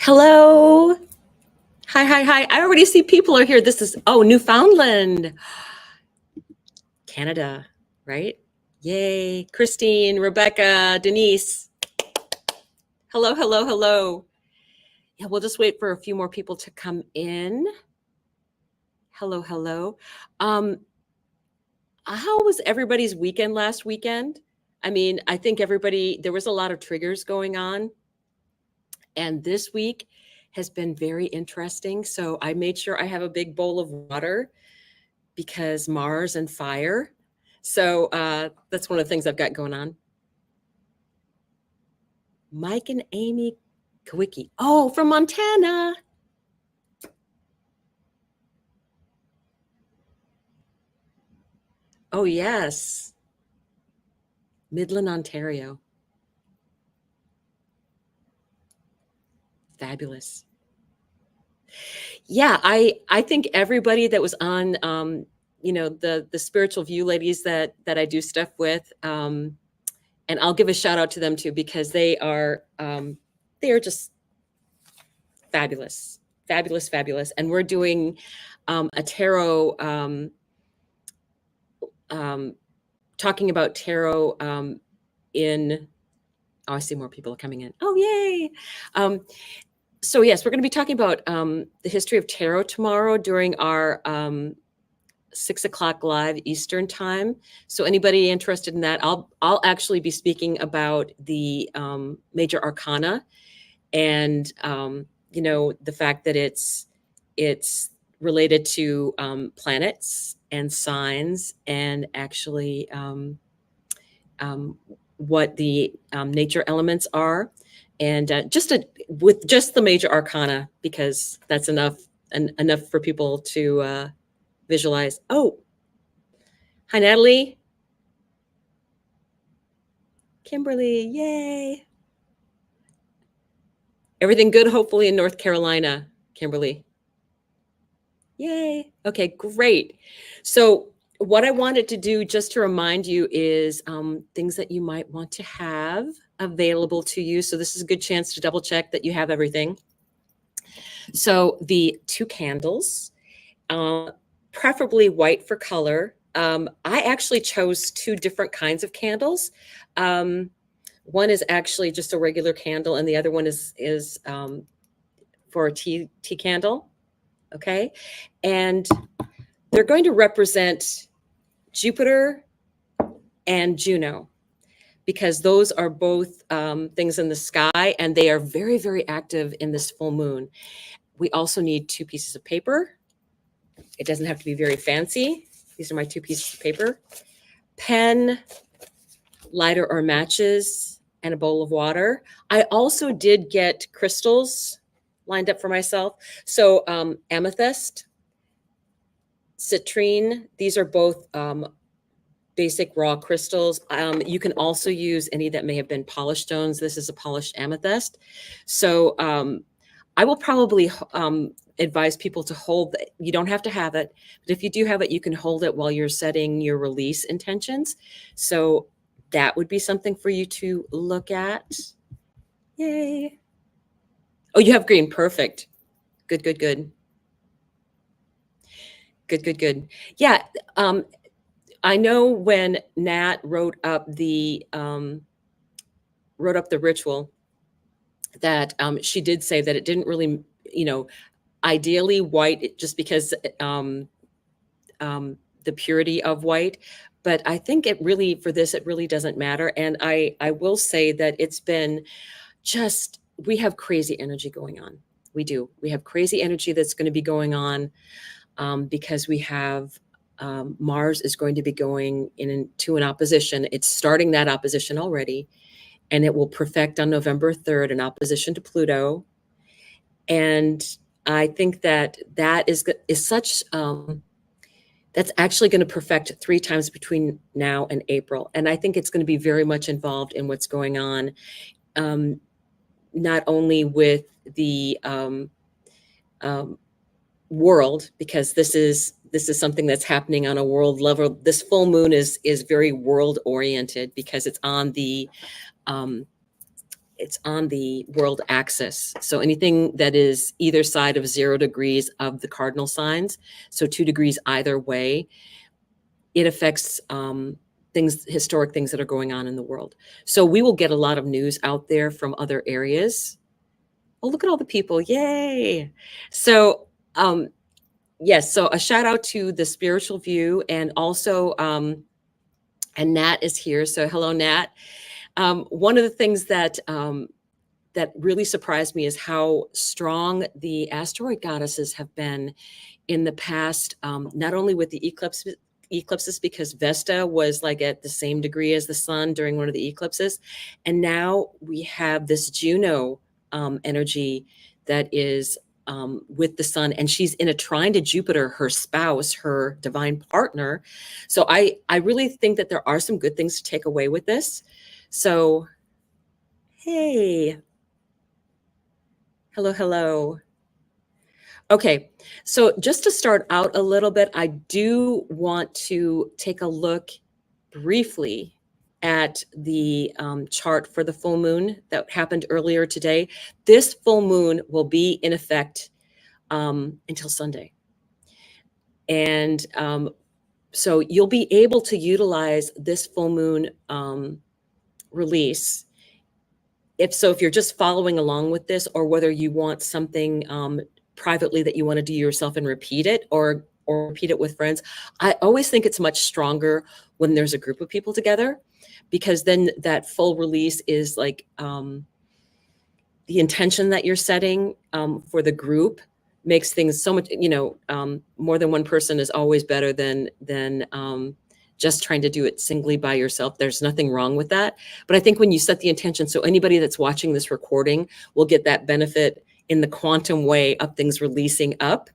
Hello. Hi, hi, hi. I already see people are here. This is, Newfoundland, Canada, right? Yay. Christine, Rebecca, Denise. Hello, hello, hello. Yeah, we'll just wait for a few more people to come in. Hello, hello. How was everybody's weekend last weekend? I mean, I think there was a lot of triggers going on. And this week has been very interesting. So I made sure I have a big bowl of water because Mars and fire. So that's one of the things I've got going on. Mike and Amy Kawicki. Oh, from Montana. Oh, yes. Midland, Ontario. Fabulous. Yeah, I think everybody that was on the spiritual view ladies that I do stuff with, and I'll give a shout out to them too because they are just fabulous, fabulous, fabulous. And we're doing a tarot, talking about tarot in. Oh, I see more people coming in. Oh, yay! So yes, we're going to be talking about the history of tarot tomorrow during our 6 o'clock live Eastern time. So anybody interested in that, I'll actually be speaking about the major arcana and the fact that it's related to planets and signs and actually what the nature elements are, and with just the major arcana, because that's enough for people to visualize. Oh, hi, Natalie. Kimberly, yay. Everything good, hopefully, in North Carolina, Kimberly. Yay. Okay, great. So what I wanted to do, just to remind you, is things that you might want to have available to you. So this is a good chance to double check that you have everything. So the 2 candles, preferably white for color. I actually chose 2 different kinds of candles. One is actually just a regular candle, and the other one is for a tea candle. Okay, and they're going to represent Jupiter and Juno, because those are both things in the sky, and they are very, very active in this full moon. We also need 2 pieces of paper. It doesn't have to be very fancy. These are my 2 pieces of paper. Pen, lighter or matches, and a bowl of water. I also did get crystals lined up for myself. So amethyst, citrine, these are both basic raw crystals. You can also use any that may have been polished stones. This is a polished amethyst. So I will probably advise people to hold it. You don't have to have it, but if you do have it, you can hold it while you're setting your release intentions. So that would be something for you to look at. Yay. Oh, you have green. Perfect. Good, good, good. Good, good, good. Yeah. I know when Nat wrote up the ritual, that she did say that it didn't really, ideally white, just because the purity of white. But I think it really, for this, it really doesn't matter. And I will say that it's been we have crazy energy going on. We do. We have crazy energy that's going to be going on because we have Mars is going to be going into an opposition. It's starting that opposition already, and it will perfect on November 3rd in opposition to Pluto. And I think that is such that's actually going to perfect 3 times between now and April. And I think it's going to be very much involved in what's going on, not only with the world, because this is something that's happening on a world level. This full moon is very world oriented because it's on the it's on the world axis. So anything that is either side of 0 degrees of the cardinal signs, so 2 degrees either way, it affects things, historic things that are going on in the world. So we will get a lot of news out there from other areas. Oh, look at all the people. Yay. So yes, so a shout out to the spiritual view, and also and Nat is here. So hello, Nat. One of the things that that really surprised me is how strong the asteroid goddesses have been in the past, not only with the eclipses, because Vesta was like at the same degree as the sun during one of the eclipses. And now we have this Juno energy that is with the sun, and she's in a trine to Jupiter, her spouse, her divine partner. So I really think that there are some good things to take away with this. So, hey, hello, hello. Okay, so just to start out a little bit, I do want to take a look briefly at the chart for the full moon that happened earlier today. This full moon will be in effect until Sunday. And so you'll be able to utilize this full moon release. If you're just following along with this, or whether you want something privately that you want to do yourself and repeat it, or repeat it with friends. I always think it's much stronger when there's a group of people together, because then that full release is like the intention that you're setting for the group makes things so much, more than one person is always better than just trying to do it singly by yourself. There's nothing wrong with that. But I think when you set the intention, so anybody that's watching this recording will get that benefit in the quantum way of things releasing up.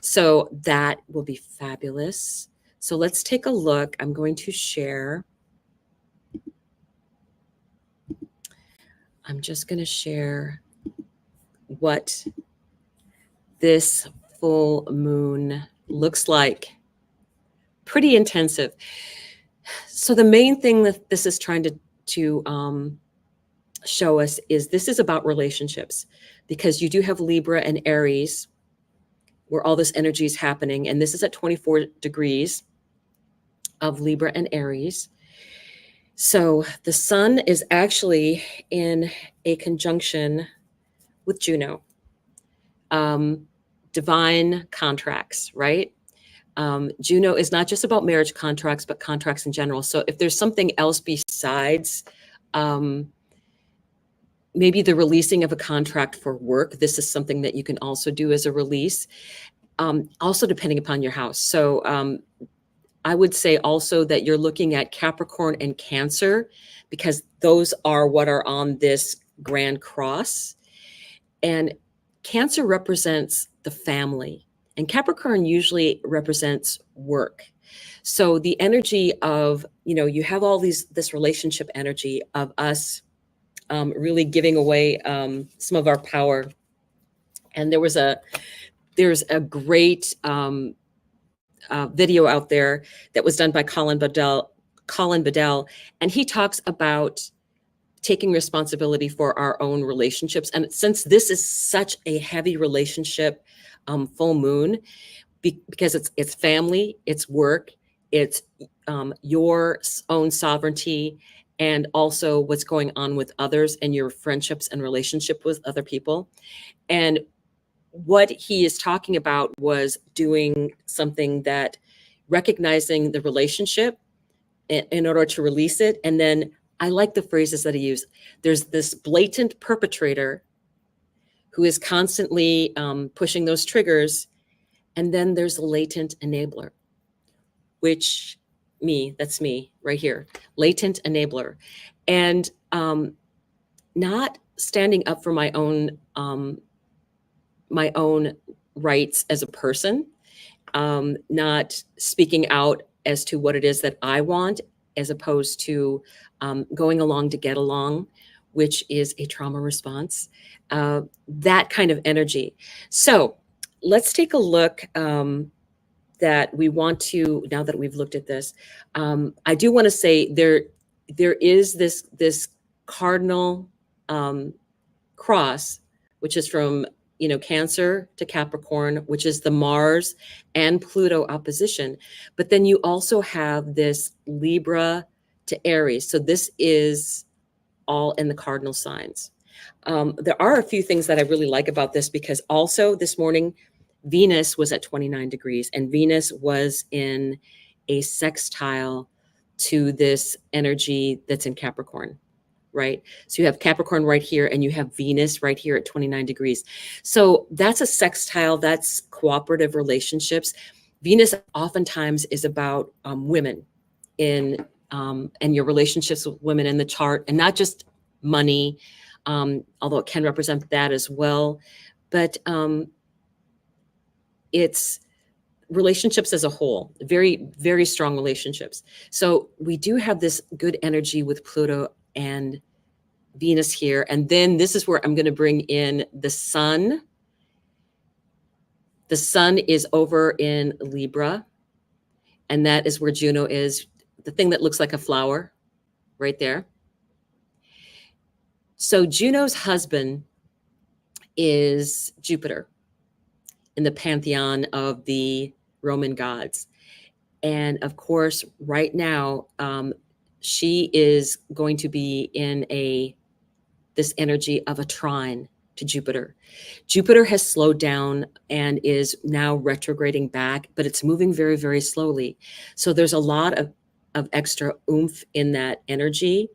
So that will be fabulous. So let's take a look. I'm going to share. I'm just going to share what this full moon looks like. Pretty intensive. So the main thing that this is trying to show us is this is about relationships, because you do have Libra and Aries where all this energy is happening. And this is at 24 degrees of Libra and Aries. So the sun is actually in a conjunction with Juno. Divine contracts, right? Juno is not just about marriage contracts, but contracts in general. So if there's something else besides maybe the releasing of a contract for work, this is something that you can also do as a release, also depending upon your house. So I would say also that you're looking at Capricorn and Cancer, because those are what are on this grand cross. And Cancer represents the family, and Capricorn usually represents work. So the energy of, you have all this relationship energy of us really giving away some of our power. And there's a great video out there that was done by Colin Bedell, and he talks about taking responsibility for our own relationships. And since this is such a heavy relationship full moon, because it's family, it's work, it's your own sovereignty, and also what's going on with others and your friendships and relationship with other people. And what he is talking about was doing something that recognizing the relationship in order to release it. And then I like the phrases that he used. There's this blatant perpetrator who is constantly pushing those triggers. And then there's a latent enabler, which that's me right here, latent enabler. And not standing up for my own rights as a person, not speaking out as to what it is that I want, as opposed to going along to get along, which is a trauma response, that kind of energy. So let's take a look that we want to, now that we've looked at this, I do want to say there is this cardinal cross, which is from, Cancer to Capricorn, which is the Mars and Pluto opposition. But then you also have this Libra to Aries. So this is all in the cardinal signs. There are a few things that I really like about this, because also this morning, Venus was at 29 degrees, and Venus was in a sextile to this energy that's in Capricorn, right? So you have Capricorn right here, and you have Venus right here at 29 degrees. So that's a sextile, that's cooperative relationships. Venus oftentimes is about women in and your relationships with women in the chart, and not just money, although it can represent that as well. But it's relationships as a whole, very, very strong relationships. So we do have this good energy with Pluto and Venus here. And then this is where I'm going to bring in the sun. The sun is over in Libra, and that is where Juno is, the thing that looks like a flower right there. So Juno's husband is Jupiter in the pantheon of the Roman gods. And of course, right now, she is going to be in this energy of a trine to Jupiter. Jupiter has slowed down and is now retrograding back, but it's moving very, very slowly. So there's a lot of extra oomph in that energy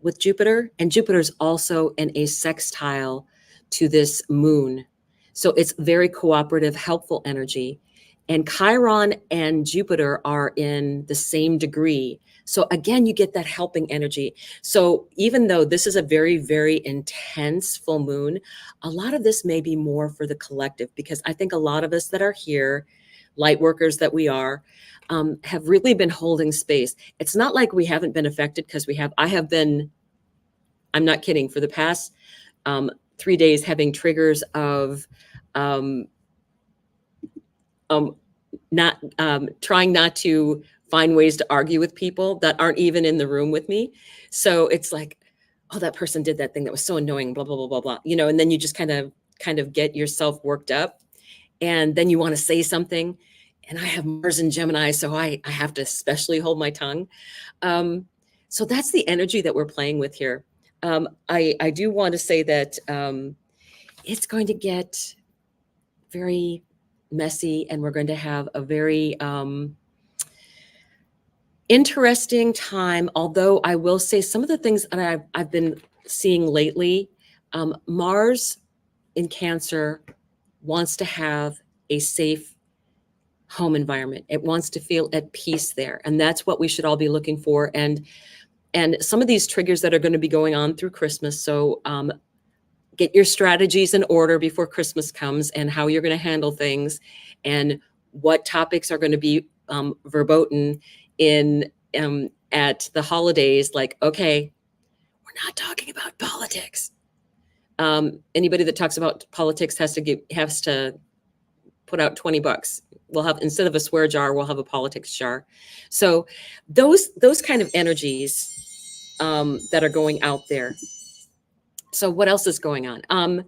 with Jupiter. And Jupiter's also in a sextile to this moon. So it's very cooperative, helpful energy. And Chiron and Jupiter are in the same degree. So again, you get that helping energy. So even though this is a very, very intense full moon, a lot of this may be more for the collective, because I think a lot of us that are here, light workers that we are, have really been holding space. It's not like we haven't been affected, because we have. I have been, I'm not kidding, for the past 3 days having triggers of not trying not to find ways to argue with people that aren't even in the room with me. So it's like, oh, that person did that thing that was so annoying, blah, blah, blah, blah, blah, and then you just kind of get yourself worked up, and then you want to say something. And I have Mars and Gemini, so I have to especially hold my tongue. So that's the energy that we're playing with here. I do want to say that it's going to get very messy, and we're going to have a very interesting time. Although I will say some of the things that I've been seeing lately, Mars in Cancer wants to have a safe home environment. It wants to feel at peace there. And that's what we should all be looking for. And some of these triggers that are going to be going on through Christmas. So get your strategies in order before Christmas comes, and how you're going to handle things, and what topics are going to be verboten in at the holidays. Like, okay, we're not talking about politics. Anybody that talks about politics has to put out $20. We'll have, instead of a swear jar, we'll have a politics jar. So those kind of energies that are going out there. So what else is going on?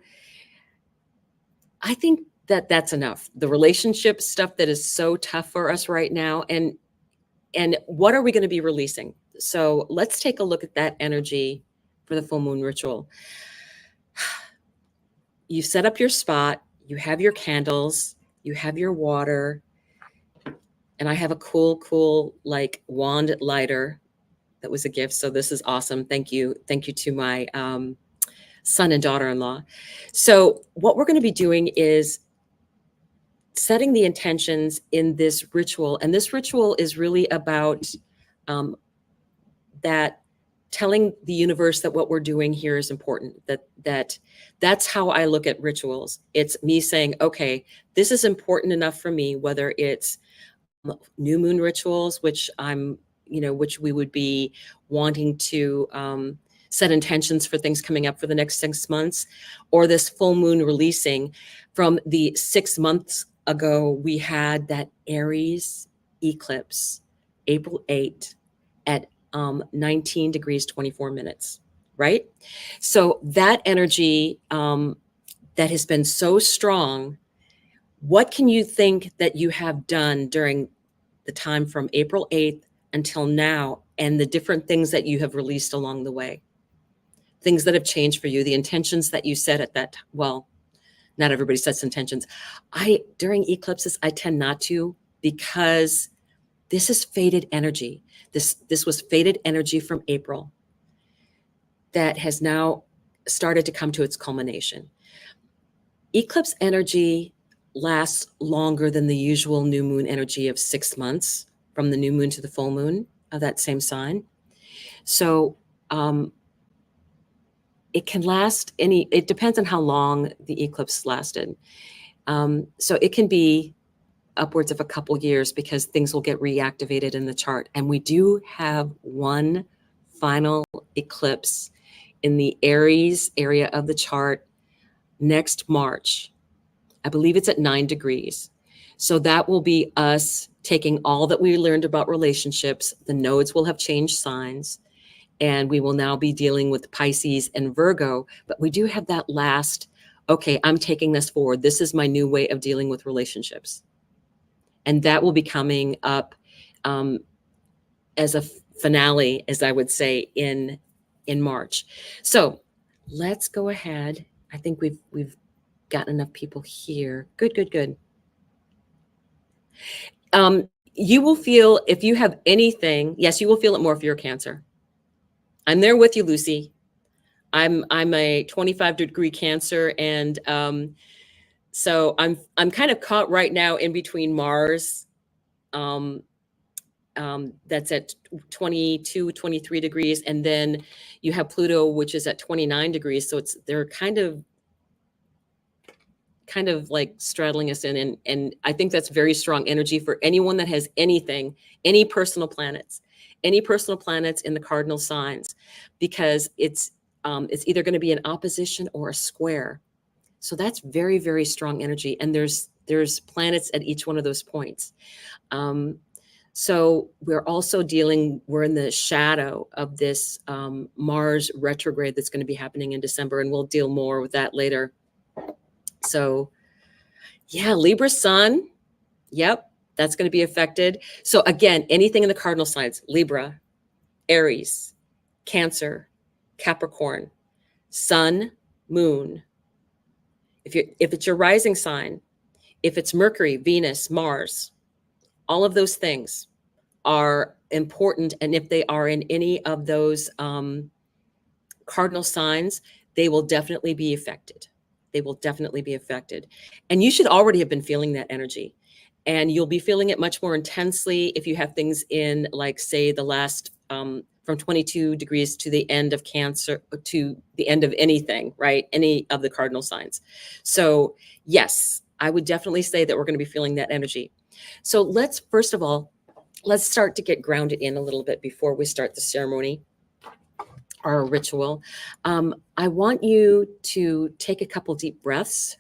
I think that that's enough. The relationship stuff that is so tough for us right now, and what are we going to be releasing? So let's take a look at that energy for the full moon ritual. You set up your spot, you have your candles, you have your water, and I have a cool like wand lighter that was a gift. So this is awesome. Thank you to my son and daughter-in-law. So what we're going to be doing is setting the intentions in this ritual. And this ritual is really about that, telling the universe that what we're doing here is important, that's how I look at rituals. It's me saying, okay, this is important enough for me, whether it's new moon rituals, which which we would be wanting to set intentions for things coming up for the next 6 months, or this full moon releasing. From the 6 months ago, we had that Aries eclipse, April 8th at 19 degrees, 24 minutes, right? So that energy that has been so strong, what can you think that you have done during the time from April 8th until now, and the different things that you have released along the way? Things that have changed for you, the intentions that you set at that, well, not everybody sets intentions. During eclipses, I tend not to, because this is faded energy. This was faded energy from April that has now started to come to its culmination. Eclipse energy lasts longer than the usual new moon energy of 6 months, from the new moon to the full moon of that same sign. So it can last it depends on how long the eclipse lasted. So it can be upwards of a couple years, because things will get reactivated in the chart. And we do have one final eclipse in the Aries area of the chart next March. I believe it's at 9 degrees. So that will be us taking all that we learned about relationships. The nodes will have changed signs, and we will now be dealing with Pisces and Virgo. But we do have that last, okay, I'm taking this forward. This is my new way of dealing with relationships. And that will be coming up as a finale, as I would say, in March. So let's go ahead. I think we've gotten enough people here. Good, good, good. You will feel, if you have anything, yes, you will feel it more if you're a Cancer. I'm there with you, Lucy. I'm a 25-degree Cancer, and so I'm kind of caught right now in between Mars, that's at 22, 23 degrees, and then you have Pluto, which is at 29 degrees. So they're kind of like straddling us in, and I think that's very strong energy for anyone that has anything, any personal planets in the cardinal signs, because it's either going to be an opposition or a square. So that's very, very strong energy, and there's planets at each one of those points. So we're also we're in the shadow of this Mars retrograde that's going to be happening in December, and we'll deal more with that later. So yeah, Libra sun, yep, that's going to be affected. So again, anything in the cardinal signs: Libra, Aries, Cancer, Capricorn, Sun, Moon. If it's your rising sign, if it's Mercury, Venus, Mars, all of those things are important. And if they are in any of those cardinal signs, they will definitely be affected. They will definitely be affected. And you should already have been feeling that energy. And you'll be feeling it much more intensely if you have things in, like, say, the last from 22 degrees to the end of Cancer, to the end of anything, right? Any of the cardinal signs. So yes, I would definitely say that we're going to be feeling that energy. So first of all, let's start to get grounded in a little bit before we start the ceremony, our ritual. I want you to take a couple deep breaths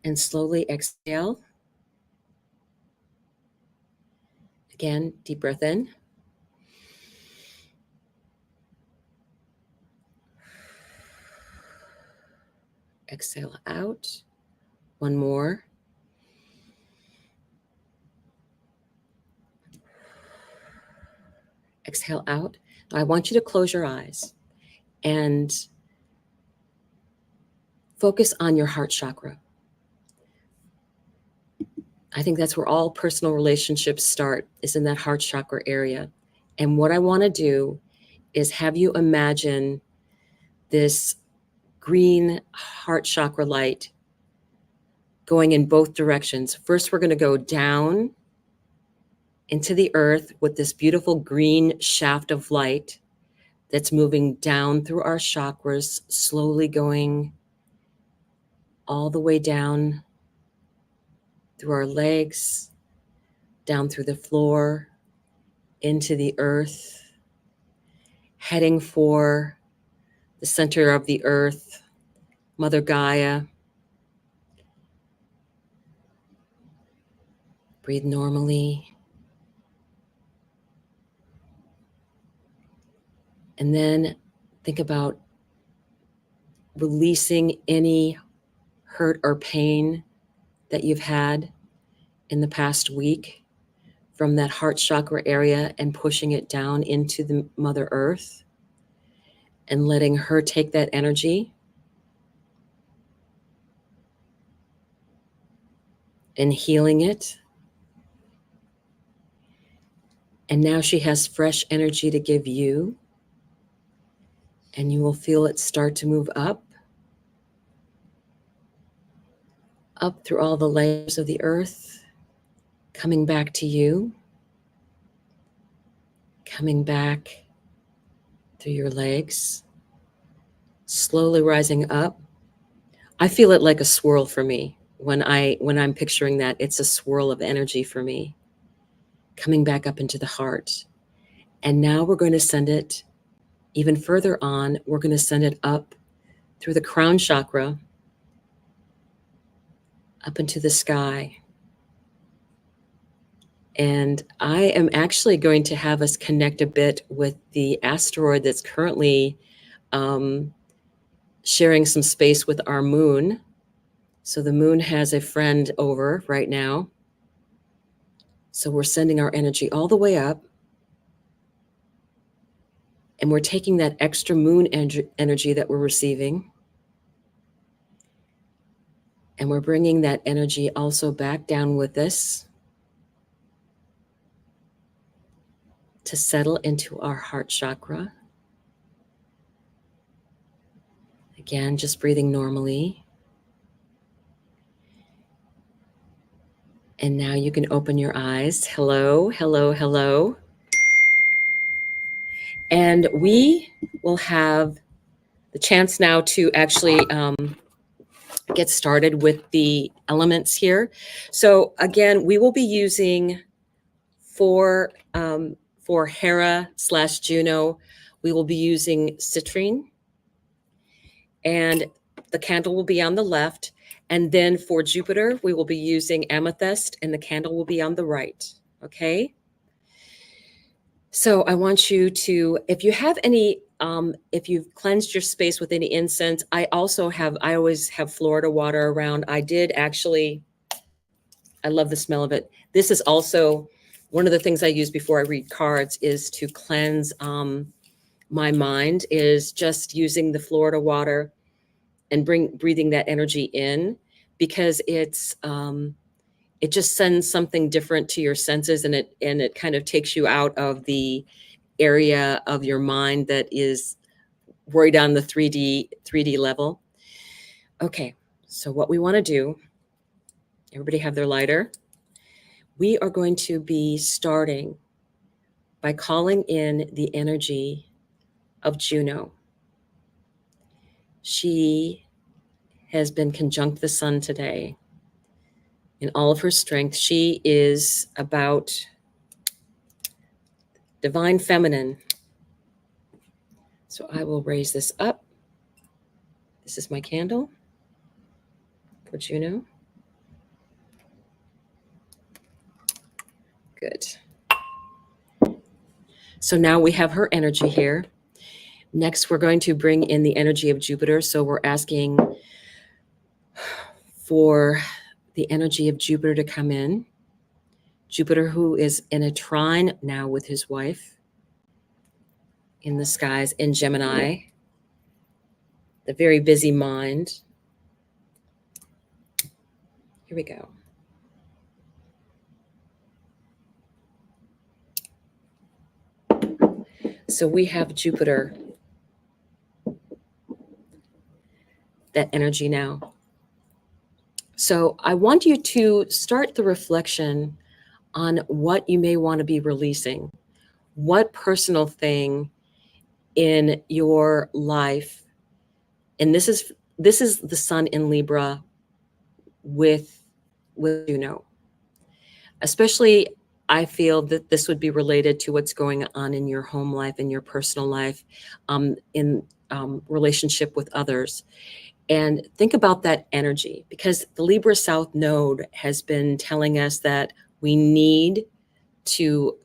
and slowly exhale. Again, deep breath in. Exhale out. One more. Exhale out. Now, I want you to close your eyes and focus on your heart chakra. I think that's where all personal relationships start, is in that heart chakra area. And what I want to do is have you imagine this green heart chakra light going in both directions. First, we're going to go down into the earth with this beautiful green shaft of light that's moving down through our chakras, slowly going all the way down through our legs, down through the floor, into the earth, heading for the center of the earth, Mother Gaia. Breathe normally. And then think about releasing any hurt or pain that you've had in the past week from that heart chakra area and pushing it down into the Mother Earth and letting her take that energy and healing it. And now she has fresh energy to give you. And you will feel it start to move up through all the layers of the earth, coming back to you, coming back through your legs, slowly rising up. I feel it like a swirl for me. When I'm picturing that, it's a swirl of energy for me, coming back up into the heart. And now we're going to send it even further on. We're going to send it up through the crown chakra, up into the sky. And I am actually going to have us connect a bit with the asteroid that's currently sharing some space with our moon. So the moon has a friend over right now. So we're sending our energy all the way up. And we're taking that extra moon energy that we're receiving. And we're bringing that energy also back down with us to settle into our heart chakra. Again, just breathing normally. And now you can open your eyes. Hello, hello, hello. And we will have the chance now to actually get started with the elements here. So again, we will be using for Hera/Juno, we will be using Citrine, and the candle will be on the left. And then for Jupiter, we will be using Amethyst, and the candle will be on the right. Okay. So I want you to, if you have any, if you've cleansed your space with any incense, I always have Florida water around. I love the smell of it. This is also one of the things I use before I read cards is to cleanse my mind, is just using the Florida water and breathing that energy in, because it just sends something different to your senses, and it kind of takes you out of the area of your mind that is worried on the 3D level. Okay, so what we want to do, everybody have their lighter. We are going to be starting by calling in the energy of Juno. She has been conjunct the sun today in all of her strength. She is about divine feminine. So I will raise this up. This is my candle for Juno. Good. So now we have her energy here. Next, we're going to bring in the energy of Jupiter. So we're asking for the energy of Jupiter to come in. Jupiter, who is in a trine now with his wife in the skies in Gemini, the very busy mind. Here we go. So we have Jupiter, that energy now. So I want you to start the reflection on what you may want to be releasing. What personal thing in your life, and this is the sun in Libra with Juno. Especially, I feel that this would be related to what's going on in your home life, in your personal life, in relationship with others. And think about that energy, because the Libra South Node has been telling us that we need to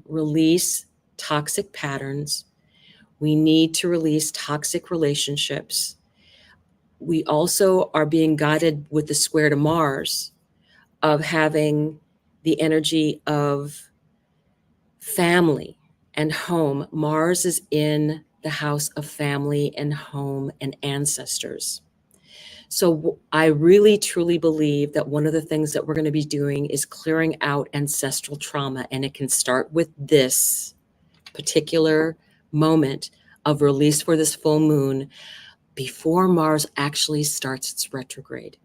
release toxic patterns. We need to release toxic relationships. We also are being guided with the square to Mars of having the energy of family and home. Mars is in the house of family and home and ancestors. So I really truly believe that one of the things that we're going to be doing is clearing out ancestral trauma. And it can start with this particular moment of release for this full moon before Mars actually starts its retrograde.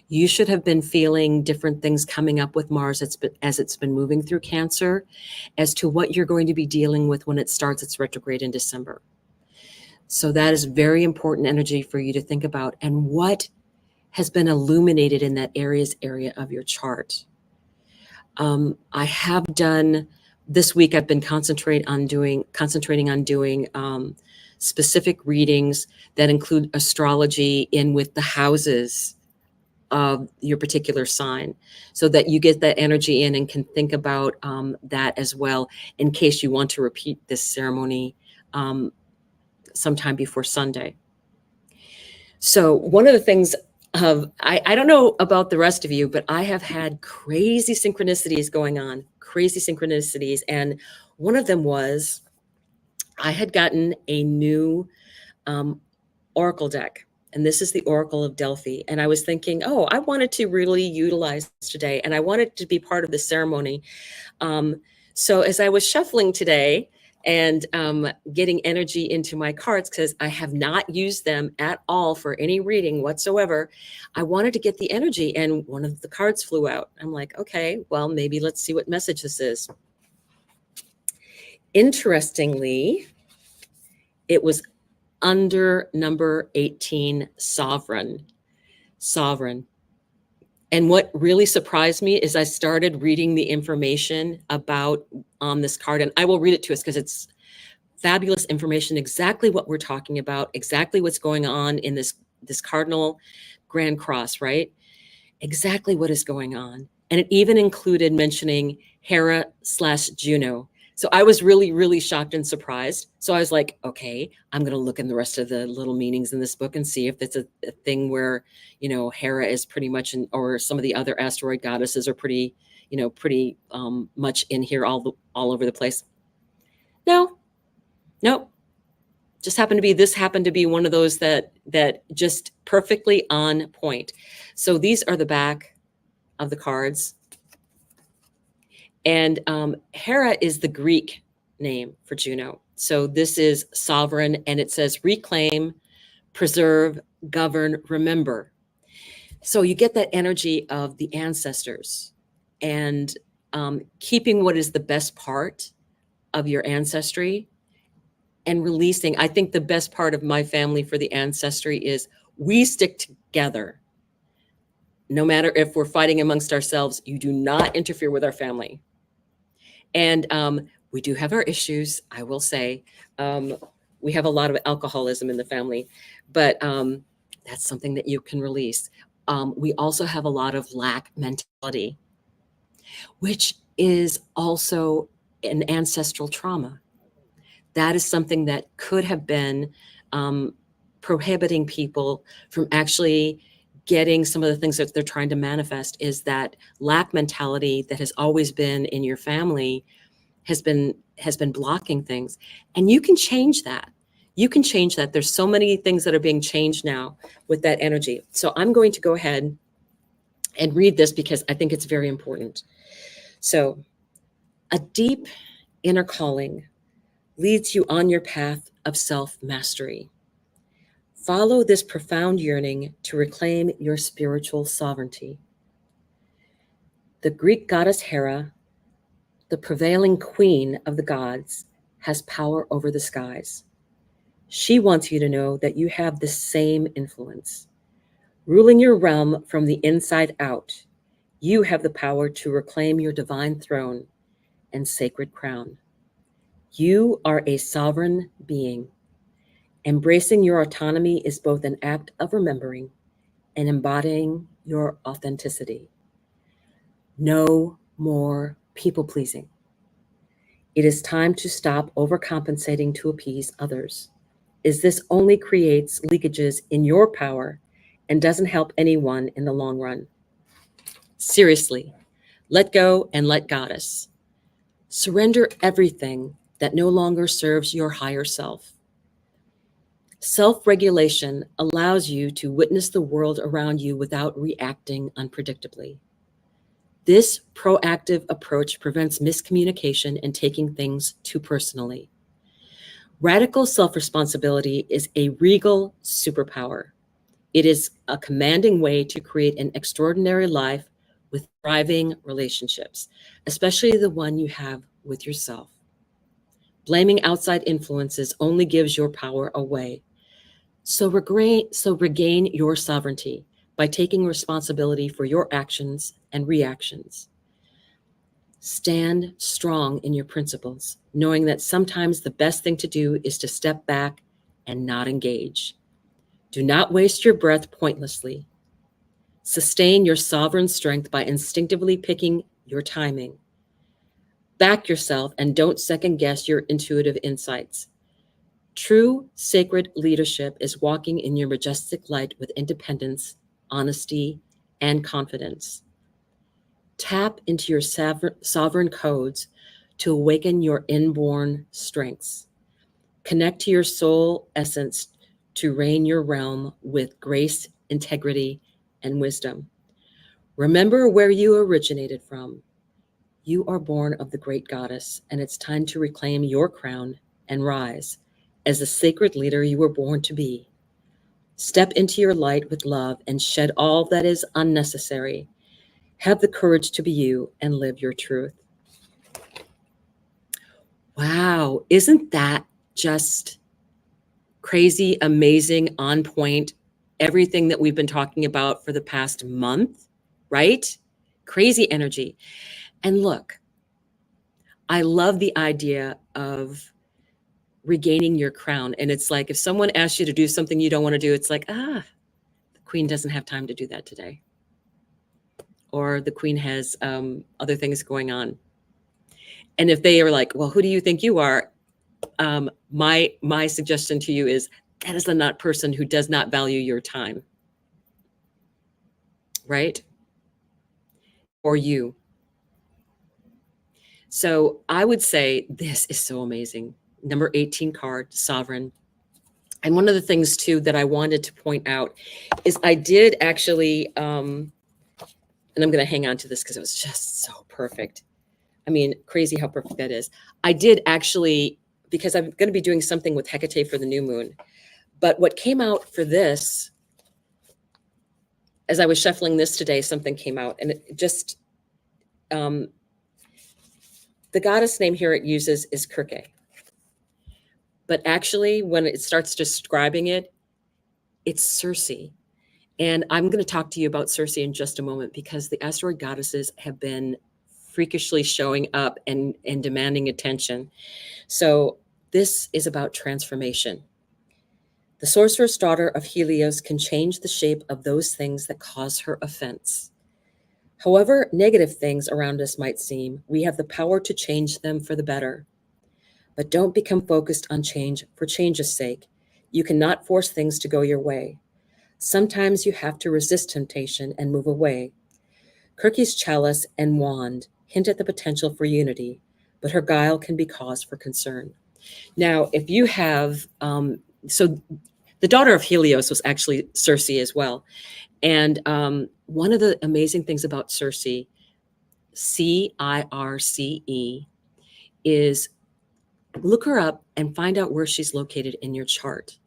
You should have been feeling different things coming up with Mars as it's been moving through Cancer, as to what you're going to be dealing with when it starts its retrograde in December. So that is very important energy for you to think about, and what has been illuminated in that Aries area of your chart. I have done this week. I've been concentrating on doing specific readings that include astrology in with the houses of your particular sign, so that you get that energy in and can think about that as well, in case you want to repeat this ceremony sometime before Sunday. So one of the things I don't know about the rest of you, but I have had crazy synchronicities going on, And one of them was I had gotten a new Oracle deck. And this is the Oracle of Delphi. And I was thinking, oh, I wanted to really utilize this today. And I wanted to be part of the ceremony. So as I was shuffling today and getting energy into my cards, because I have not used them at all for any reading whatsoever, I wanted to get the energy, and one of the cards flew out. I'm like, okay, well, maybe let's see what message this is. Interestingly, it was under number 18, sovereign. And what really surprised me is I started reading the information about on this card, and I will read it to us because it's fabulous information, exactly what we're talking about, exactly what's going on in this cardinal grand cross, right? Exactly what is going on. And it even included mentioning Hera/Juno. So I was really, really shocked and surprised. So I was like, okay, I'm going to look in the rest of the little meanings in this book and see if it's a thing where, Hera is pretty much or some of the other asteroid goddesses are pretty much in here all over the place. No, nope. This happened to be one of those that just perfectly on point. So these are the back of the cards. And Hera is the Greek name for Juno. So this is sovereign, and it says reclaim, preserve, govern, remember. So you get that energy of the ancestors and keeping what is the best part of your ancestry and releasing. I think the best part of my family for the ancestry is we stick together. No matter if we're fighting amongst ourselves, you do not interfere with our family. And we do have our issues, I will say. We have a lot of alcoholism in the family, but that's something that you can release. We also have a lot of lack mentality, which is also an ancestral trauma. That is something that could have been prohibiting people from actually getting some of the things that they're trying to manifest. Is that lack mentality that has always been in your family has been blocking things. And you can change that. There's so many things that are being changed now with that energy. So I'm going to go ahead and read this because I think it's very important. So, a deep inner calling leads you on your path of self-mastery. Follow this profound yearning to reclaim your spiritual sovereignty. The Greek goddess Hera, the prevailing queen of the gods, has power over the skies. She wants you to know that you have the same influence. Ruling your realm from the inside out, you have the power to reclaim your divine throne and sacred crown. You are a sovereign being. Embracing your autonomy is both an act of remembering and embodying your authenticity. No more people pleasing. It is time to stop overcompensating to appease others, as this only creates leakages in your power and doesn't help anyone in the long run. Seriously, let go and let Goddess. Surrender everything that no longer serves your higher self. Self-regulation allows you to witness the world around you without reacting unpredictably. This proactive approach prevents miscommunication and taking things too personally. Radical self-responsibility is a regal superpower. It is a commanding way to create an extraordinary life with thriving relationships, especially the one you have with yourself. Blaming outside influences only gives your power away. So regain your sovereignty by taking responsibility for your actions and reactions. Stand strong in your principles, knowing that sometimes the best thing to do is to step back and not engage. Do not waste your breath pointlessly. Sustain your sovereign strength by instinctively picking your timing. Back yourself and don't second guess your intuitive insights. True sacred leadership is walking in your majestic light with independence, honesty, and confidence. Tap into your sovereign codes to awaken your inborn strengths. Connect to your soul essence to reign your realm with grace, integrity, and wisdom. Remember where you originated from. You are born of the great goddess, and it's time to reclaim your crown and rise as the sacred leader you were born to be. Step into your light with love and shed all that is unnecessary. Have the courage to be you and live your truth. Wow, isn't that just crazy, amazing, on point, everything that we've been talking about for the past month, right? Crazy energy. And look, I love the idea of regaining your crown. And it's like if someone asks you to do something you don't want to do, it's like, the queen doesn't have time to do that today. Or the queen has other things going on. And if they are like, well, who do you think you are? My suggestion to you is that is the not person who does not value your time, right? Or you. So I would say this is so amazing. Number 18 card, Sovereign. And one of the things too that I wanted to point out is I did actually, and I'm going to hang on to this because it was just so perfect. I mean, crazy how perfect that is. I did actually, because I'm going to be doing something with Hecate for the new moon. But what came out for this, as I was shuffling this today, something came out, and it just, the goddess name here it uses is Kirke. But actually, when it starts describing it, it's Circe. And I'm going to talk to you about Circe in just a moment because the asteroid goddesses have been freakishly showing up and demanding attention. So this is about transformation. The sorceress daughter of Helios can change the shape of those things that cause her offense. However negative things around us might seem, we have the power to change them for the better. But don't become focused on change for change's sake. You cannot force things to go your way. Sometimes you have to resist temptation and move away. Kirke's chalice and wand hint at the potential for unity, but her guile can be cause for concern. Now, if you have, so the daughter of Helios was actually Circe as well. And one of the amazing things about Circe, Circe, is look her up and find out where she's located in your chart,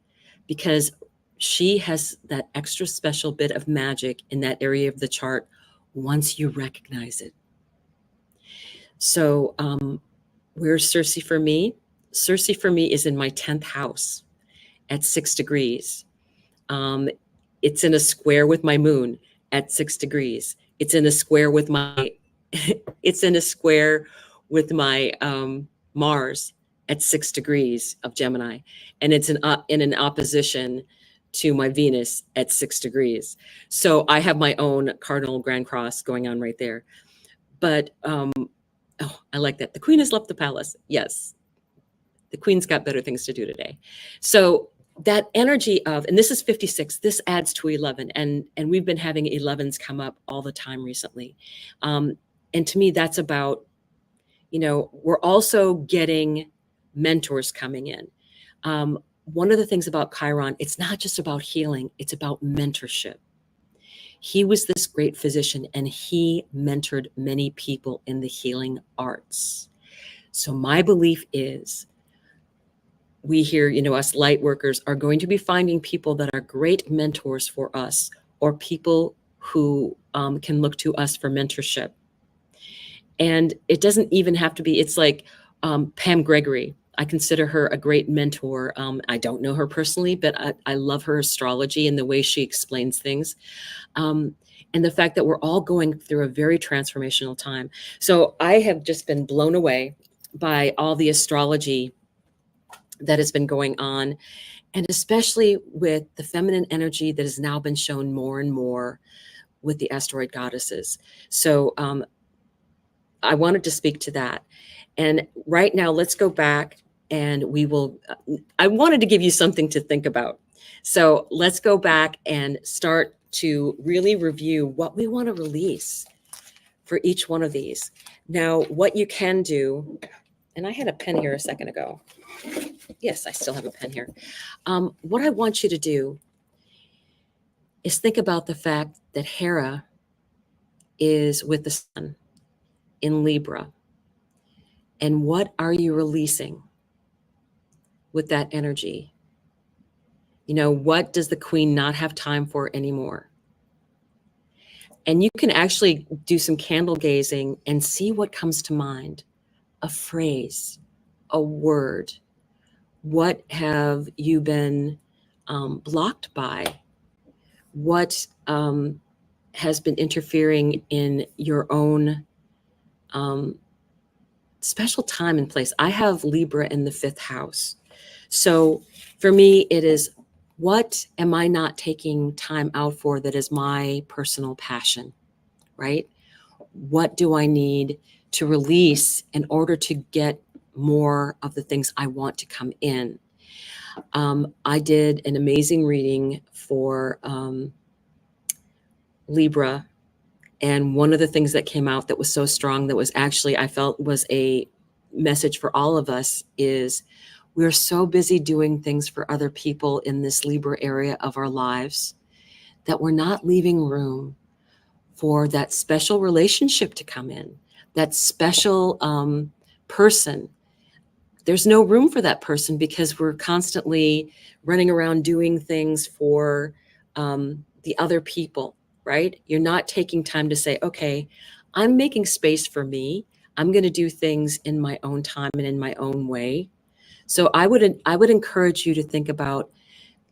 because she has that extra special bit of magic in that area of the chart once you recognize it. So where's Circe for me? Circe for me is in my 10th house at 6 degrees. It's in a square with my moon at 6 degrees. It's in a square with my it's in a square with my Mars at 6 degrees of Gemini, and it's in an opposition to my Venus at 6 degrees. So I have my own cardinal grand cross going on right there. But Oh, I like that. The queen has left the palace. Yes, the queen's got better things to do today. So that energy of, and this is 56, this adds to 11. And we've been having 11s come up all the time recently. And to me, that's about, we're also getting mentors coming in. One of the things about Chiron, it's not just about healing, it's about mentorship. He was this great physician and he mentored many people in the healing arts. So my belief is we here, us light workers are going to be finding people that are great mentors for us, or people who can look to us for mentorship. And it doesn't even have to be, it's like Pam Gregory. I consider her a great mentor. I don't know her personally, but I love her astrology and the way she explains things. And the fact that we're all going through a very transformational time. So I have just been blown away by all the astrology that has been going on, and especially with the feminine energy that has now been shown more and more with the asteroid goddesses. So I wanted to speak to that. And right now, let's go back and I wanted to give you something to think about. So let's go back and start to really review what we want to release for each one of these. Now, what you can do, and I had a pen here a second ago. Yes, I still have a pen here. What I want you to do is think about the fact that Hera is with the sun in Libra. And what are you releasing with that energy? What does the queen not have time for anymore? And you can actually do some candle gazing and see what comes to mind. A phrase, a word. What have you been blocked by? What has been interfering in your own special time and place? I have Libra in the 5th house. So for me, it is, what am I not taking time out for that is my personal passion, right? What do I need to release in order to get more of the things I want to come in? I did an amazing reading for Libra. And one of the things that came out that was so strong, that was actually, I felt was a message for all of us, is we're so busy doing things for other people in this Libra area of our lives that we're not leaving room for that special relationship to come in, that special person. There's no room for that person because we're constantly running around doing things for the other people, right? You're not taking time to say, okay, I'm making space for me. I'm going to do things in my own time and in my own way. So I would encourage you to think about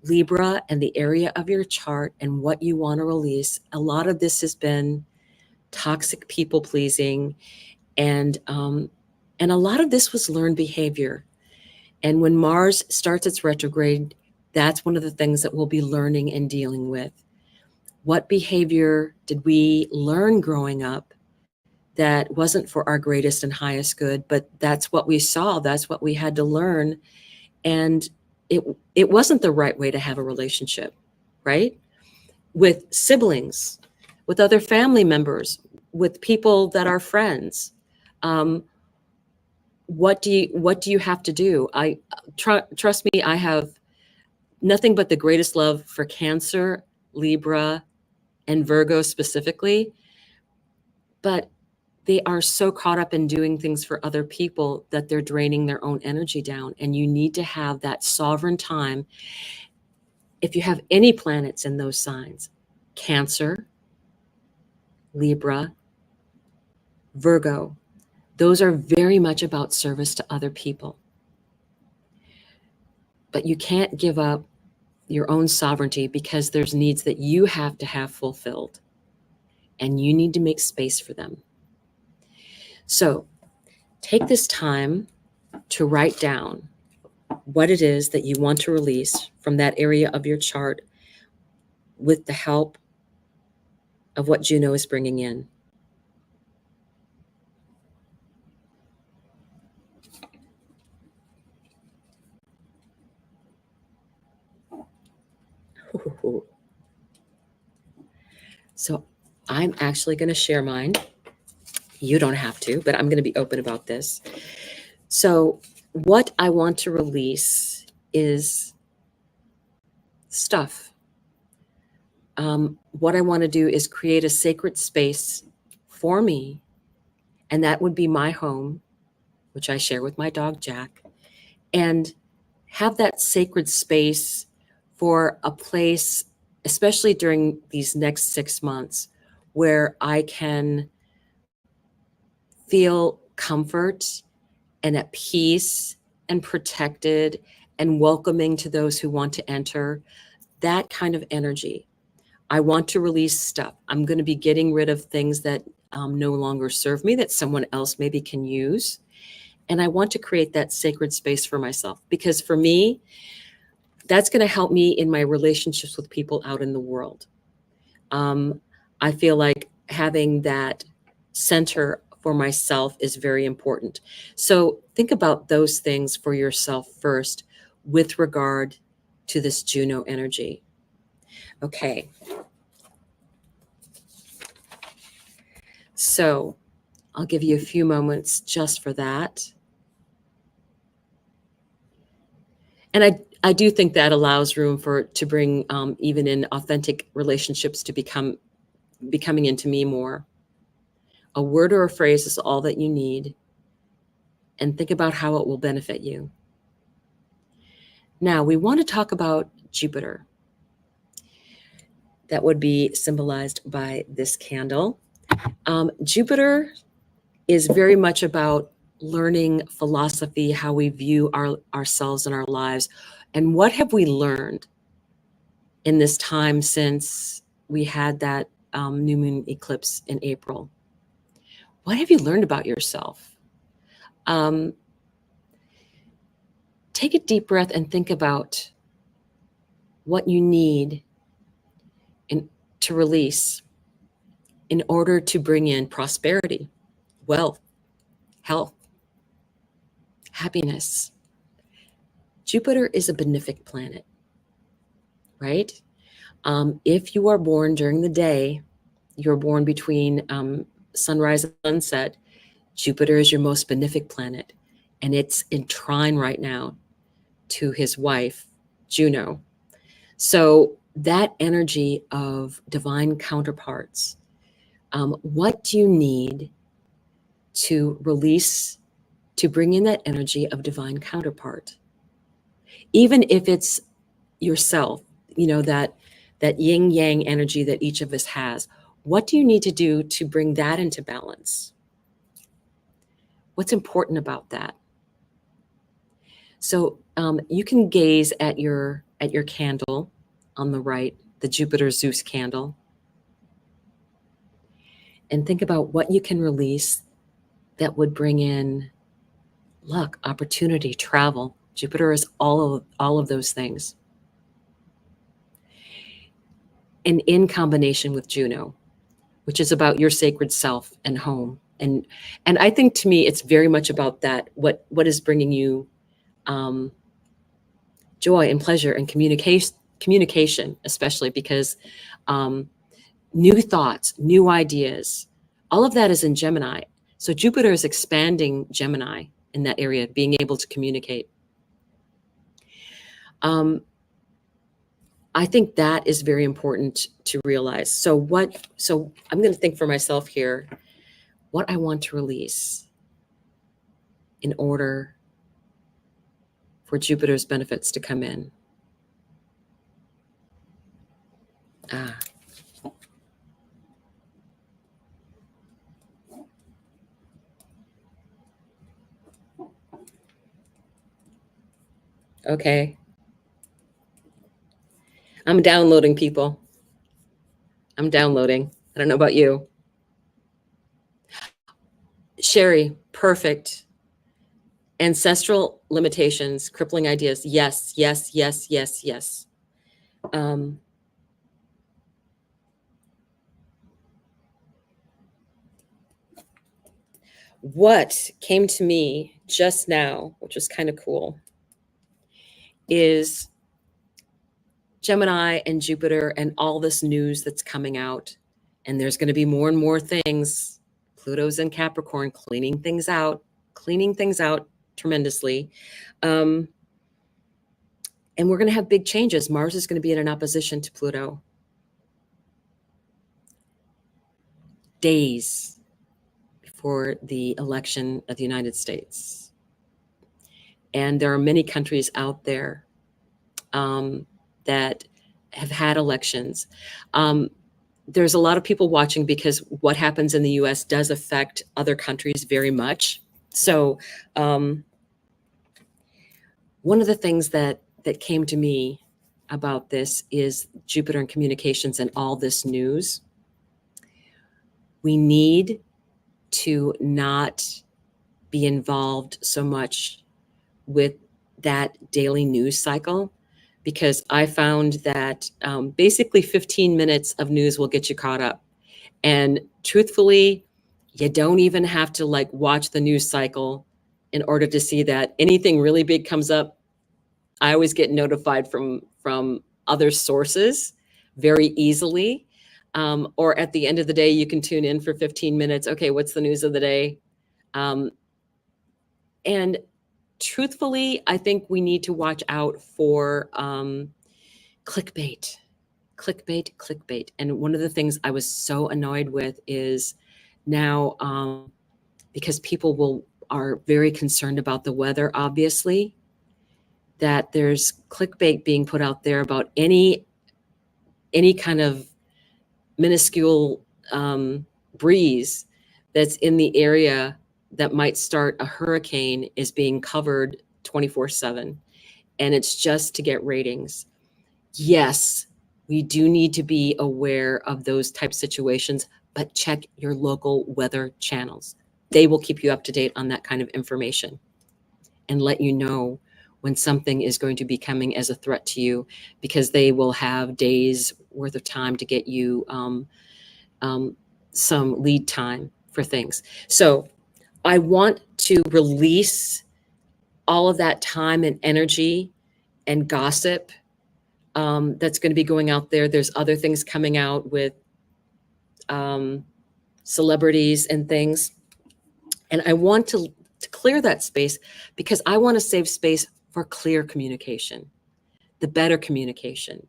Libra and the area of your chart and what you want to release. A lot of this has been toxic people pleasing, and a lot of this was learned behavior. And when Mars starts its retrograde, that's one of the things that we'll be learning and dealing with. What behavior did we learn growing up that wasn't for our greatest and highest good, but that's what we saw, that's what we had to learn. And it wasn't the right way to have a relationship, right? With siblings, with other family members, with people that are friends. What do you have to do? Trust me, I have nothing but the greatest love for Cancer, Libra, and Virgo specifically, but they are so caught up in doing things for other people that they're draining their own energy down. And you need to have that sovereign time. If you have any planets in those signs, Cancer, Libra, Virgo, those are very much about service to other people. But you can't give up your own sovereignty because there's needs that you have to have fulfilled, and you need to make space for them. So take this time to write down what it is that you want to release from that area of your chart with the help of what Juno is bringing in. So I'm actually going to share mine. You don't have to, but I'm going to be open about this. So what I want to release is stuff. What I want to do is create a sacred space for me, and that would be my home, which I share with my dog Jack, and have that sacred space for a place, especially during these next 6 months, where I can feel comfort and at peace and protected and welcoming to those who want to enter. That kind of energy. I want to release stuff. I'm going to be getting rid of things that no longer serve me, that someone else maybe can use. And I want to create that sacred space for myself, because for me, that's going to help me in my relationships with people out in the world. I feel like having that center for myself is very important. So think about those things for yourself first with regard to this Juno energy. Okay. So I'll give you a few moments just for that. And I do think that allows room to bring even in authentic relationships to becoming into me more. A word or a phrase is all that you need, and think about how it will benefit you. Now we want to talk about Jupiter. That would be symbolized by this candle. Jupiter is very much about learning philosophy, how we view ourselves and our lives. And what have we learned in this time since we had that new moon eclipse in April? What have you learned about yourself? Take a deep breath and think about what you need to release in order to bring in prosperity, wealth, health, happiness. Jupiter is a benefic planet, right? If you are born during the day, you're born between sunrise and sunset, Jupiter is your most benefic planet, and it's in trine right now to his wife, Juno. So that energy of divine counterparts, what do you need to release, to bring in that energy of divine counterpart? Even if it's yourself, that yin yang energy that each of us has, what do you need to do to bring that into balance? What's important about that? So you can gaze at your candle on the right, the Jupiter Zeus candle, and think about what you can release that would bring in luck, opportunity, travel. Jupiter is all of those things. And in combination with Juno, which is about your sacred self and home. And I think, to me, it's very much about that. What is bringing you joy and pleasure and communication, especially because new thoughts, new ideas, all of that is in Gemini. So Jupiter is expanding Gemini in that area, being able to communicate. I think that is very important to realize. So I'm going to think for myself here, what I want to release in order for Jupiter's benefits to come in. Okay. I'm downloading, people. I'm downloading. I don't know about you. Sherry, perfect. Ancestral limitations, crippling ideas. Yes, yes, yes, yes, yes. What came to me just now, which was kind of cool, is Gemini and Jupiter and all this news that's coming out. And there's going to be more and more things. Pluto's in Capricorn, cleaning things out tremendously. And we're going to have big changes. Mars is going to be in an opposition to Pluto. Days before the election of the United States. And there are many countries out there that have had elections. There's a lot of people watching because what happens in the US does affect other countries very much. So one of the things that came to me about this is Jupiter and communications and all this news. We need to not be involved so much with that daily news cycle, because I found that basically 15 minutes of news will get you caught up. And truthfully, you don't even have to like watch the news cycle in order to see that anything really big comes up. I always get notified from other sources very easily. Or at the end of the day, you can tune in for 15 minutes. Okay, what's the news of the day? And truthfully, I think we need to watch out for clickbait. And one of the things I was so annoyed with is now, because people are very concerned about the weather, obviously, that there's clickbait being put out there about any kind of minuscule breeze that's in the area that might start a hurricane is being covered 24/7. And it's just to get ratings. Yes, we do need to be aware of those type situations, but check your local weather channels. They will keep you up to date on that kind of information and let you know when something is going to be coming as a threat to you, because they will have days worth of time to get you some lead time for things. So I want to release all of that time and energy and gossip that's going to be going out there. There's other things coming out with celebrities and things. And I want to clear that space because I want to save space for clear communication, the better communication,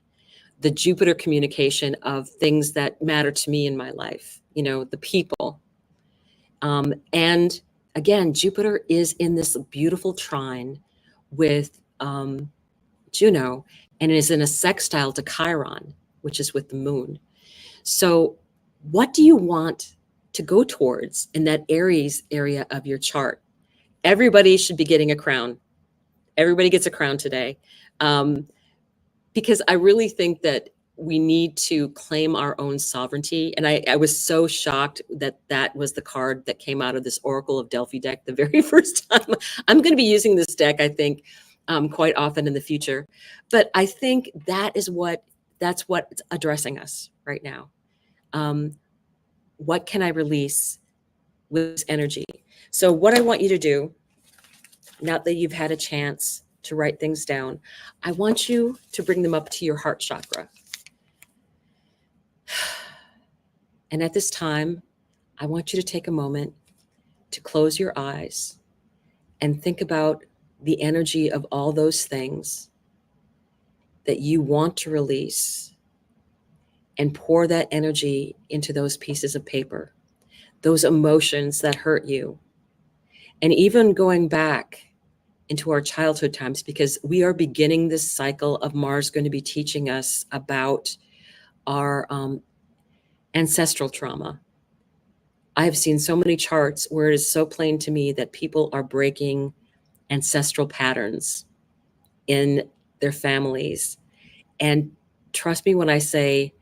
the Jupiter communication of things that matter to me in my life, the people. And again, Jupiter is in this beautiful trine with Juno, and it is in a sextile to Chiron, which is with the moon. So what do you want to go towards in that Aries area of your chart? Everybody should be getting a crown. Everybody gets a crown today. Because I really think that we need to claim our own sovereignty. And I was so shocked that was the card that came out of this Oracle of Delphi deck the very first time. I'm going to be using this deck, I think, quite often in the future. But I think that's what's addressing us right now. What can I release with this energy? So what I want you to do, now that you've had a chance to write things down, I want you to bring them up to your heart chakra. And at this time, I want you to take a moment to close your eyes and think about the energy of all those things that you want to release, and pour that energy into those pieces of paper, those emotions that hurt you. And even going back into our childhood times, because we are beginning this cycle of Mars going to be teaching us about our ancestral trauma. I have seen so many charts where it is so plain to me that people are breaking ancestral patterns in their families. And trust me when I say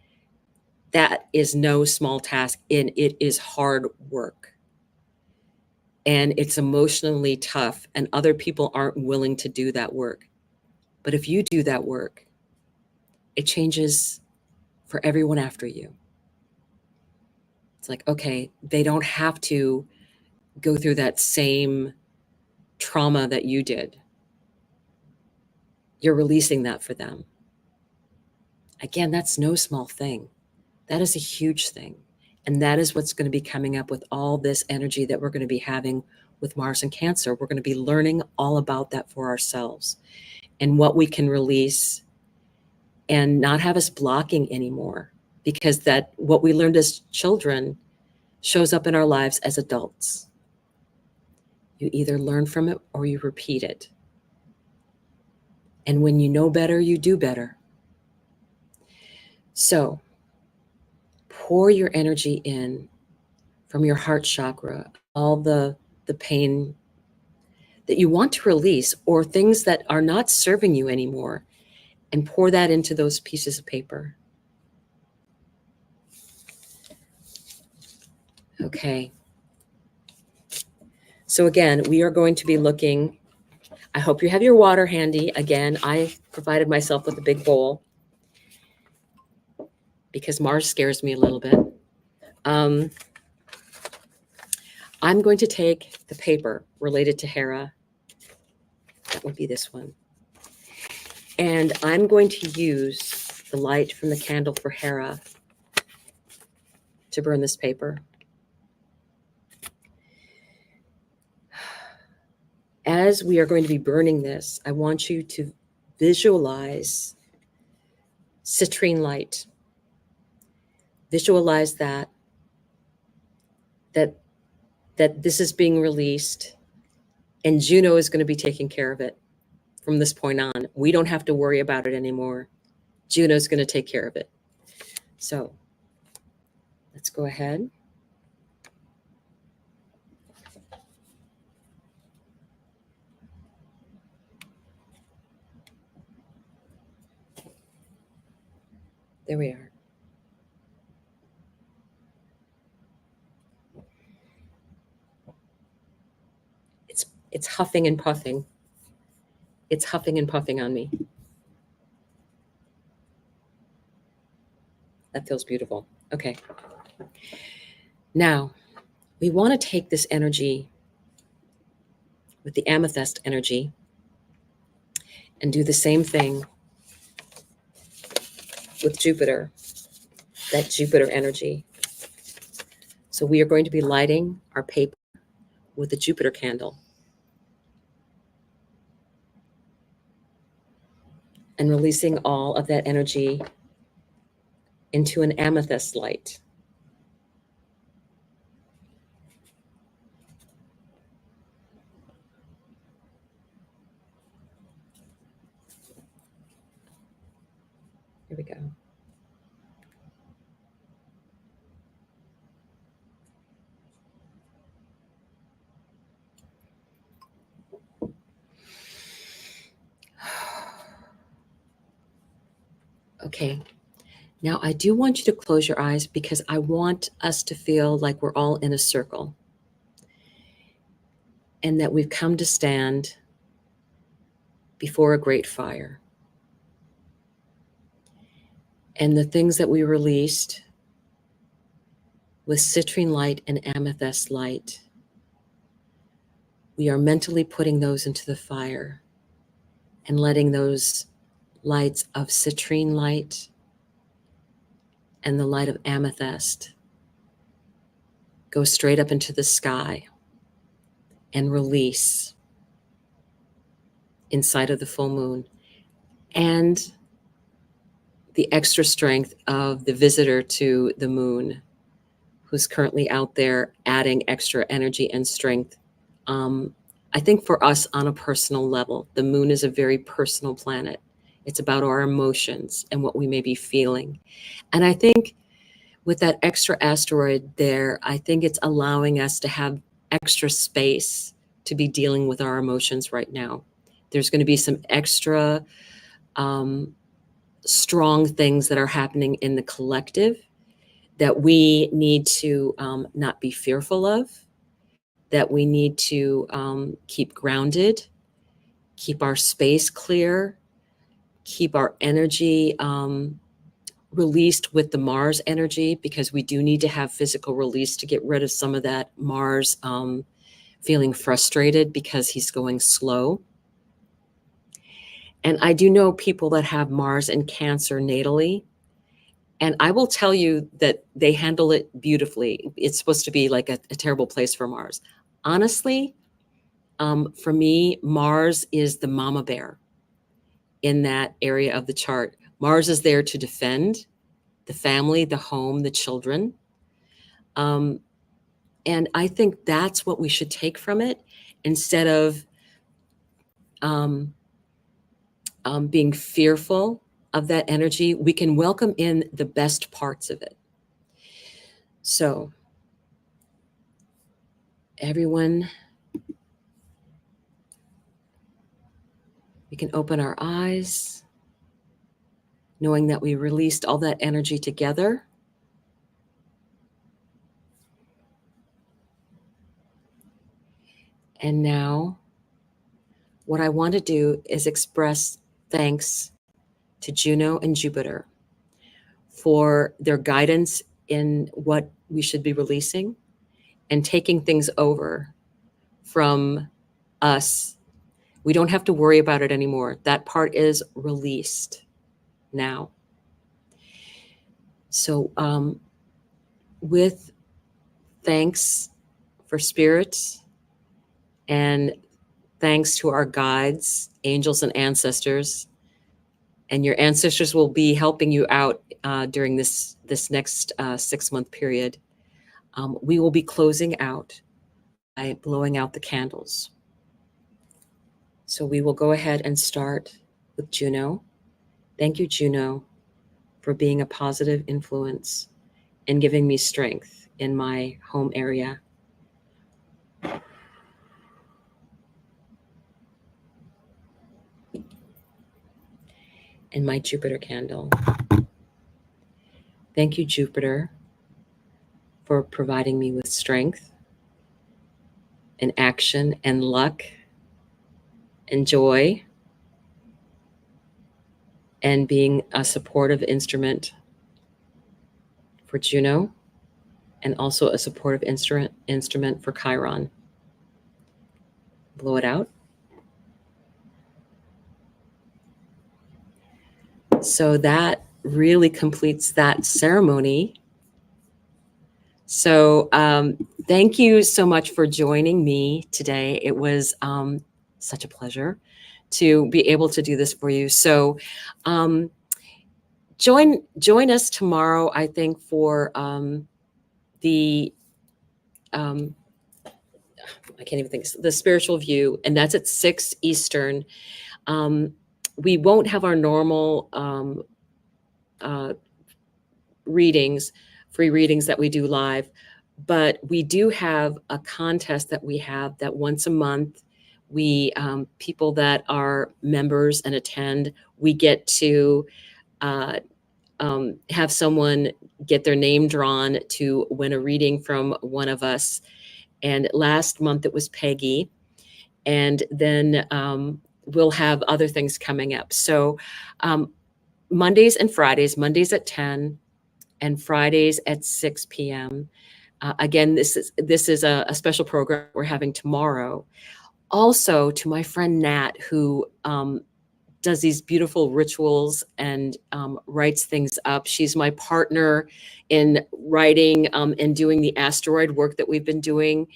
that is no small task, and it is hard work. And it's emotionally tough, and other people aren't willing to do that work. But if you do that work, it changes for everyone after you. It's like, okay, they don't have to go through that same trauma that you did. You're releasing that for them. Again, that's no small thing. That is a huge thing. And that is what's going to be coming up with all this energy that we're going to be having with Mars and Cancer. We're going to be learning all about that for ourselves and what we can release and not have us blocking anymore, because that what we learned as children shows up in our lives as adults. You either learn from it or you repeat it. And when you know better, you do better. So pour your energy in from your heart chakra, all the pain that you want to release or things that are not serving you anymore, and pour that into those pieces of paper. Okay. So again, we are going to be looking, I hope you have your water handy. Again, I provided myself with a big bowl because Mars scares me a little bit. I'm going to take the paper related to Hera. That would be this one. And I'm going to use the light from the candle for Hera to burn this paper. As we are going to be burning this, I want you to visualize citrine light. Visualize that this is being released, and Juno is going to be taking care of it from this point on. We don't have to worry about it anymore. Juno's going to take care of it. So let's go ahead. There we are. It's huffing and puffing. It's huffing and puffing on me. That feels beautiful. Okay. Now, we want to take this energy with the amethyst energy and do the same thing with Jupiter, that Jupiter energy. So we are going to be lighting our paper with the Jupiter candle and releasing all of that energy into an amethyst light. Here we go. Okay. Now I do want you to close your eyes because I want us to feel like we're all in a circle and that we've come to stand before a great fire. And the things that we released with citrine light and amethyst light, we are mentally putting those into the fire and letting those lights of citrine light and the light of amethyst go straight up into the sky and release inside of the full moon. And the extra strength of the visitor to the moon, who's currently out there adding extra energy and strength. I think for us on a personal level, the moon is a very personal planet. It's about our emotions and what we may be feeling. And I think with that extra asteroid there, I think it's allowing us to have extra space to be dealing with our emotions right now. There's going to be some extra strong things that are happening in the collective that we need to not be fearful of, that we need to keep grounded, keep our space clear, keep our energy released with the Mars energy, because we do need to have physical release to get rid of some of that Mars feeling frustrated because he's going slow. And I do know people that have Mars and Cancer natally, And I will tell you that they handle it beautifully. It's supposed to be like a terrible place for Mars. Honestly, for me, Mars is the mama bear in that area of the chart. Mars is there to defend the family, the home, the children. And I think that's what we should take from it, instead of being fearful of that energy. We can welcome in the best parts of it. So everyone, we can open our eyes, knowing that we released all that energy together. And now what I want to do is express thanks to Juno and Jupiter for their guidance in what we should be releasing and taking things over from us. We don't have to worry about it anymore. That part is released now. So with thanks for spirits and thanks to our guides, angels and ancestors, and your ancestors will be helping you out during this next 6-month period. We will be closing out by blowing out the candles. So we will go ahead and start with Juno. Thank you, Juno, for being a positive influence and giving me strength in my home area. And my Jupiter candle. Thank you, Jupiter, for providing me with strength and action and luck and joy, and being a supportive instrument for Juno, and also a supportive instrument for Chiron. Blow it out. So that really completes that ceremony. So thank you so much for joining me today. It was such a pleasure to be able to do this for you. So join us tomorrow, I think, for the I can't even think, the spiritual view, and that's at 6 Eastern. We won't have our normal readings, free readings that we do live, but we do have a contest that we have that once a month, we people that are members and attend, we get to have someone get their name drawn to win a reading from one of us. And last month it was Peggy. And then we'll have other things coming up. So Mondays and Fridays, Mondays at 10 and Fridays at 6 p.m. Again, this is a special program we're having tomorrow. Also, to my friend Nat, who does these beautiful rituals and writes things up. She's my partner in writing and doing the asteroid work that we've been doing.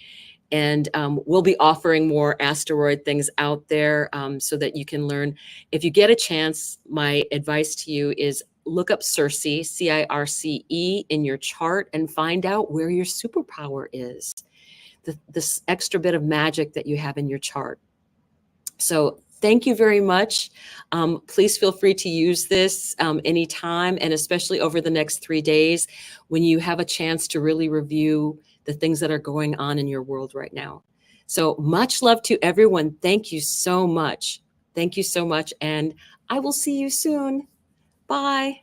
And we'll be offering more asteroid things out there so that you can learn. If you get a chance, my advice to you is look up Circe, C-I-R-C-E, in your chart and find out where your superpower is, this extra bit of magic that you have in your chart. So thank you very much. Please feel free to use this anytime, and especially over the next 3 days when you have a chance to really review the things that are going on in your world right now. So much love to everyone. Thank you so much. Thank you so much. And I will see you soon. Bye.